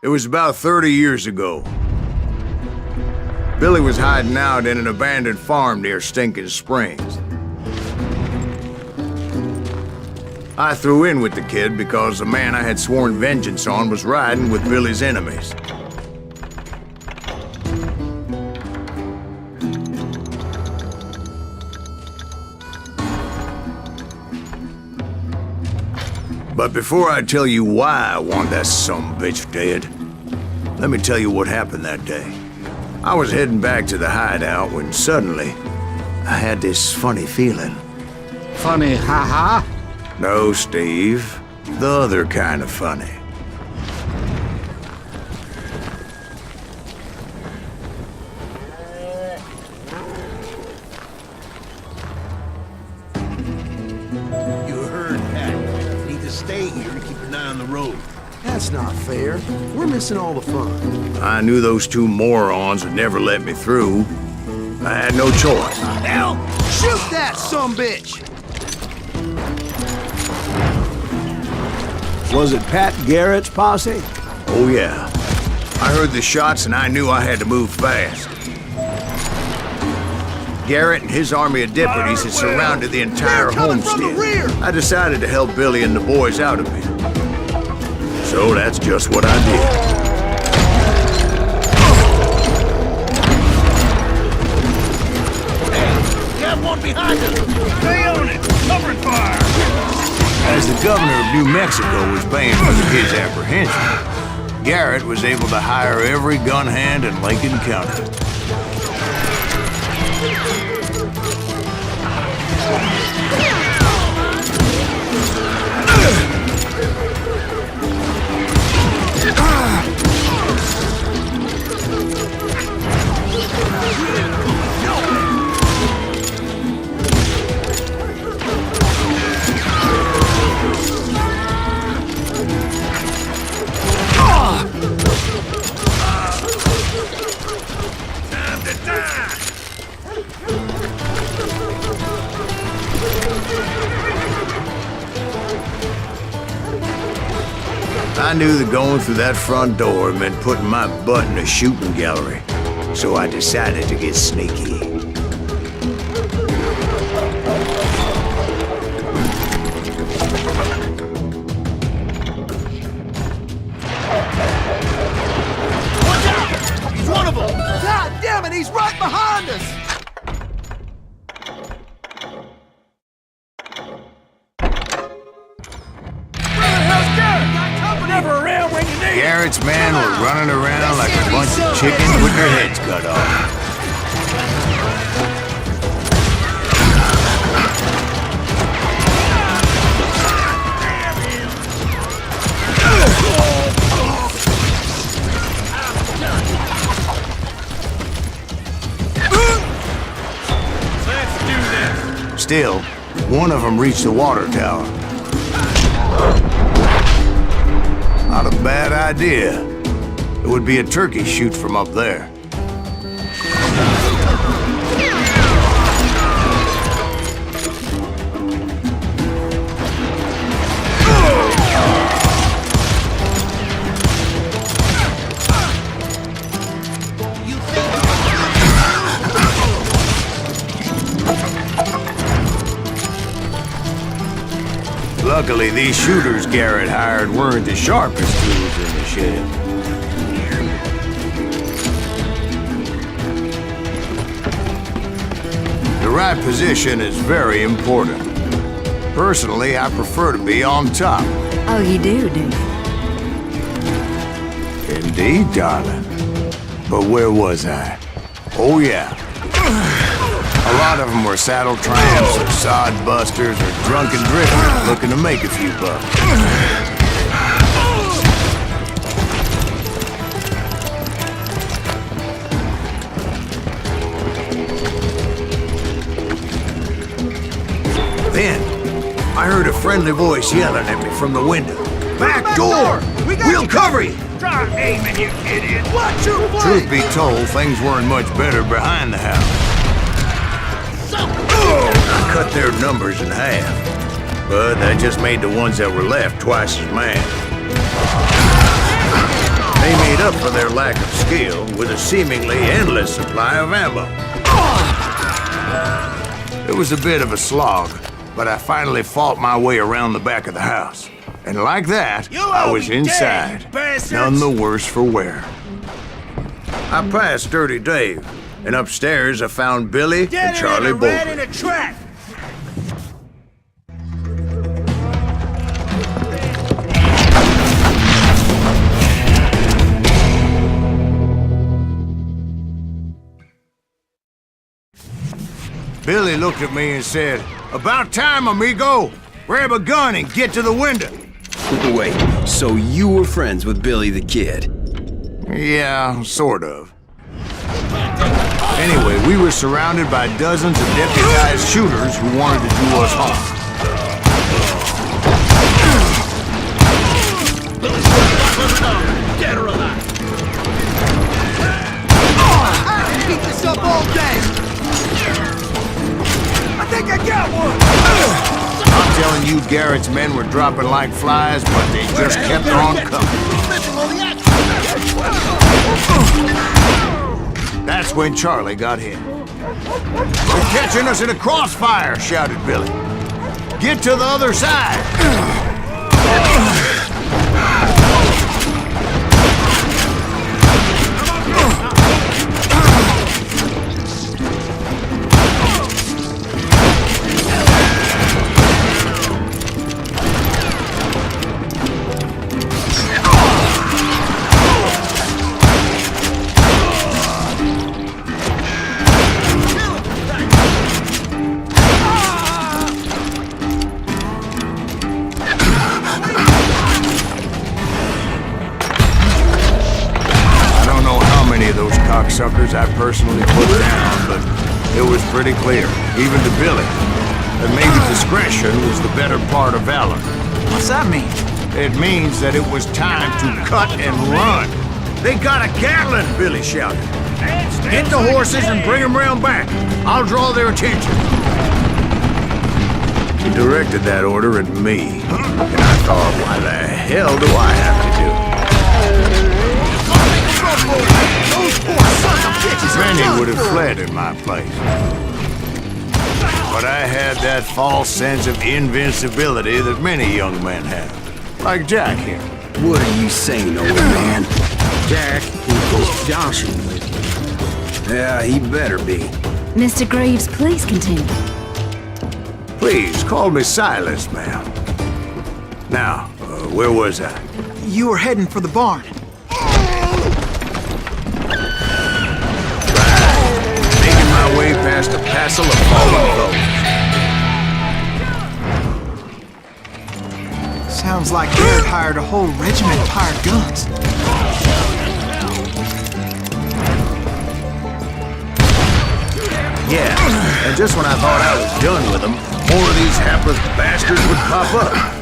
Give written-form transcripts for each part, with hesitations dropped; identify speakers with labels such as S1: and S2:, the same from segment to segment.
S1: It was about 30 years ago. Billy was hiding out in an abandoned farm near Stinking Springs. I threw in with the kid because the man I had sworn vengeance on was riding with Billy's enemies. But before I tell you why I want that sumbitch dead, let me tell you what happened that day. I was heading back to the hideout when suddenly I had this funny feeling.
S2: Funny, haha?
S1: No, Steve. The other kind of funny.
S3: Stay here and keep an eye on the road.
S4: That's not fair. We're missing all the fun.
S1: I knew those two morons would never let me through. I had no choice.
S4: Hell! Shoot that sumbitch!
S5: Was it Pat Garrett's posse?
S1: Oh, yeah. I heard the shots and I knew I had to move fast. Garrett and his army of deputies had surrounded the entire homestead. I decided to help Billy and the boys out a bit. So that's just what I did.
S3: Hey, got one behind us! Stay on it! Covering fire!
S1: As the governor of New Mexico was paying for the kid's apprehension, Garrett was able to hire every gun hand in Lincoln County. I knew that going through that front door meant putting my butt in a shooting gallery, so I decided to get sneaky.
S3: Watch out! He's one of them!
S4: God damn it, he's right behind us!
S1: Garrett's men were running around like a bunch of chickens with their heads cut off.
S3: Let's do this!
S1: Still, one of them reached the water tower. Not a bad idea. It would be a turkey shoot from up there. Luckily, these shooters Garrett hired weren't the sharpest tools in the shed. The right position is very important. Personally, I prefer to be on top.
S6: Oh, you do, do you?
S1: Indeed, darling. But where was I? Oh, yeah. A lot of them were saddle tramps or sod busters or drunken drifters looking to make a few bucks. Then, I heard a friendly voice yelling at me from the window. Back door! We'll cover you!
S3: Try aiming, you idiot!
S4: Watch your flank!
S1: Truth be told, things weren't much better behind the house. I cut their numbers in half, but that just made the ones that were left twice as mad. They up for their lack of skill with a seemingly endless supply of ammo. It was a bit of a slog, but I finally fought my way around the back of the house. And like that, I was inside, none the worse for wear. I passed Dirty Dave, and upstairs I found Billy and Charlie Bolton.
S3: in a trap!
S1: Billy looked at me and said, "About time, amigo! Grab a gun and get to the window."
S6: Wait, so you were friends with Billy the Kid?
S1: Yeah, sort of. Anyway, we were surrounded by dozens of deputized shooters who wanted to do us harm.
S3: Dead or alive!
S4: Keep this up all day!
S3: I think I got one!
S1: I'm telling you, Garrett's men were dropping like flies, but they just kept on coming. That's when Charlie got hit. "They're catching us in a crossfire!" shouted Billy. "Get to the other side!" Suckers I personally put down, but it was pretty clear, even to Billy, that maybe discretion was the better part of valor.
S7: What's that mean?
S1: It means that it was time to cut and run. "They got a Gatling!" Billy shouted. "Get the horses and bring them round back. I'll draw their attention." He directed that order at me, and I thought, why the hell do I have to do it? Many would have fled in my place. But I had that false sense of invincibility that many young men have. Like Jack here.
S6: What are you saying, old man?
S2: Jack, he's joshing with you.
S6: Yeah, he better be.
S8: Mr. Graves, please continue.
S1: Please, call me Silas, ma'am. Now, where was I?
S7: You were heading for the barn.
S1: Making my way past a passel of fallen foes.
S7: Sounds like Garrett hired a whole regiment of hired guns.
S1: Yeah, and just when I thought I was done with them, more of these hapless bastards would pop up.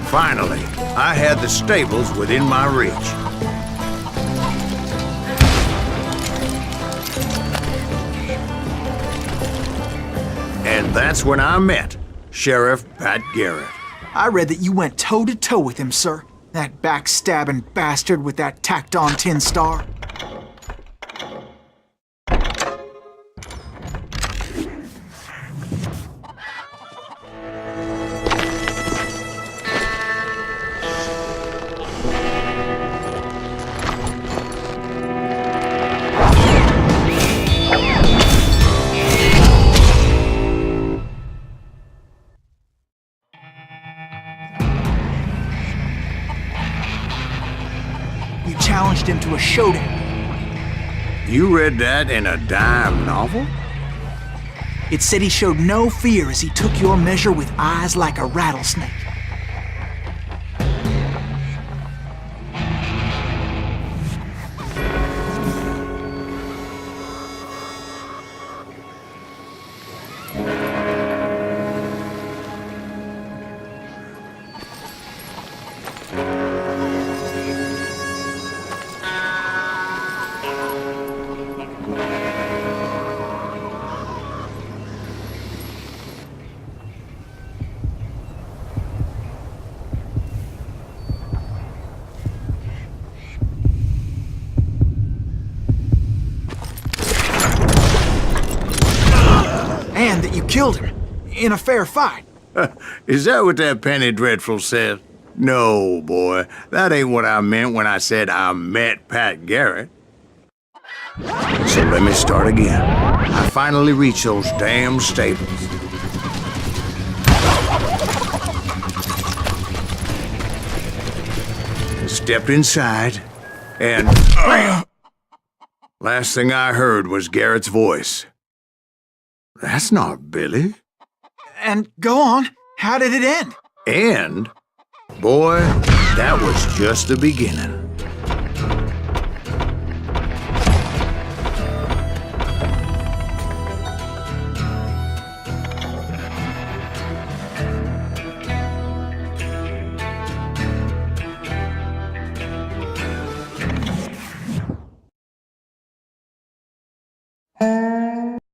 S1: Finally, I had the stables within my reach. And that's when I met Sheriff Pat Garrett.
S7: I read that you went toe-to-toe with him, sir. That backstabbing bastard with that tacked-on tin star. You challenged him to a showdown.
S1: You read that in a dime novel?
S7: It said he showed no fear as he took your measure with eyes like a rattlesnake. that you killed him in a fair fight.
S1: Is that what that Penny Dreadful said? No, boy. That ain't what I meant when I said I met Pat Garrett. So let me start again. I finally reached those damn stables. Stepped inside, and bam! Last thing I heard was Garrett's voice. That's not Billy.
S7: And go on, how did it end?
S1: And, boy, that was just the beginning.